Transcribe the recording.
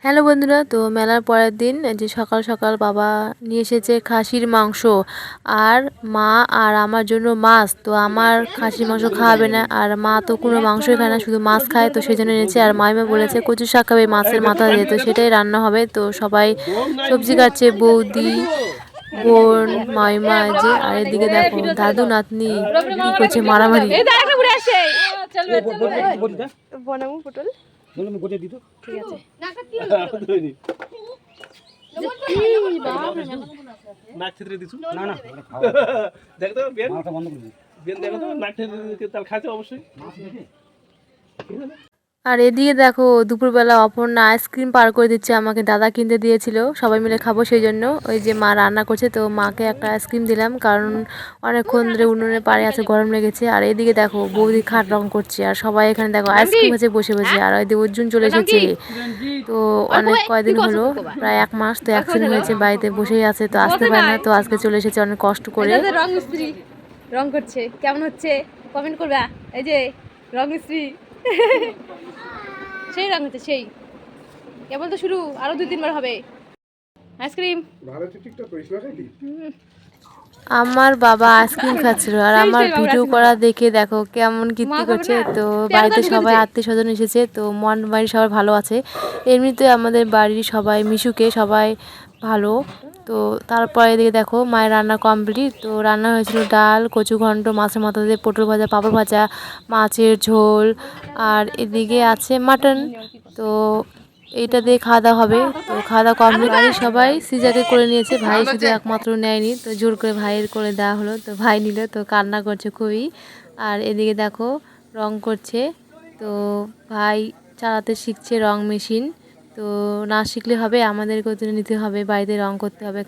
Hello বন্ধুরা, তো মেলার পরের দিন যে সকাল সকাল বাবা নিয়ে এসেছে খাসির মাংস আর মা আর আমার জন্য মাছ। তো আমার খাসির মাংস খাওয়াবে না, আর মা তো কোনো মাংসই খায় না, শুধু মাছ খায়, তো সেই জন্য এনেছে। আর মাইমা বলেছে কচু শাক খাবে মাছের মাথা দিয়ে, তো সেটাই রান্না হবে। তো সবাই সবজি কাটছে, বৌদি, বোন, মাইমা যে, আর এদিকে দেখো দাদু নাতনি কি করছে, মারামারি। ঠিক আছে। নাক ছেড়ে দিছু না না দেখ তো বেন মাথা বন্ধ করে বেন দেখো তো নাক ছেড়ে তাল খাইছে অবশ্যই। আর এদিকে দেখো দুপুরবেলা অপর্ণা আইসক্রিম পার করে দিচ্ছে আমাকে, দাদা কিনতে দিয়েছিল, সবাই মিলে খাবো সেই জন্য। ওই যে মা রান্না করছে, তো মাকে একটা আইসক্রিম দিলাম, কারণ অনেকক্ষণ ধরে উনুনে পাড়ে আছে, গরম লেগেছে। আর এদিকে দেখো বৌদি খাট রং করছে, আর সবাই এখানে দেখো আইসক্রিম খাচ্ছে বসে বসে। আর ওই দিকে অর্জুন চলে এসেছে, তো অনেক কয়দিন হলো, প্রায় 1 মাস, তো অ্যাক্সিডেন্ট হয়েছে, বাড়িতে বসেই আছে, তো আসতে পারে না, তো আজকে চলে এসেছে অনেক কষ্ট করে। রং মিস্ত্রি রং করছে, কেমন হচ্ছে কমেন্ট করবা। এই যে রং মিস্ত্রি সেই রং হচ্ছে, সেই কেবল তো শুরু, আরো 2-3 বার হবে। আইসক্রিম আমার বাবা আইসক্রিম খাচ্ছিল, আর আমার ভিডিও করা দেখে দেখো কেমন কীর্তি করছে। তো বাড়িতে সবাই আত্মীয় স্বজন এসেছে, তো মন বাড়ির সবাই ভালো আছে। এমনিতে আমাদের বাড়ির সবাই মিশুকে সবাই ভালো। তো তারপরে এদিকে দেখো মায়ের রান্না কমপ্লিট। তো রান্না হয়েছিল ডাল, কচু ঘন্ট, মাছের মাথা দিয়ে পটল ভাজা, পাঁপড় ভাজা, মাছের ঝোল, আর এদিকে আছে মাটন। তো এইটা দিয়ে খাওয়া দাওয়া হবে। তো খাওয়া দাওয়া কমপ্লিট, বাড়ির সবাই সিজাকে করে নিয়েছে, ভাই শুধু একমাত্র নেয়নি, তো জোর করে ভাইয়ের করে দেওয়া হলো, তো ভাই নিল, তো কান্না করছে খুবই। আর এদিকে দেখো রং করছে, তো ভাই চালাতে শিখছে রং মেশিন। তো না শিখলে হবে, আমাদেরকেও তো নিতে হবে, বাড়িতে রং করতে হবে।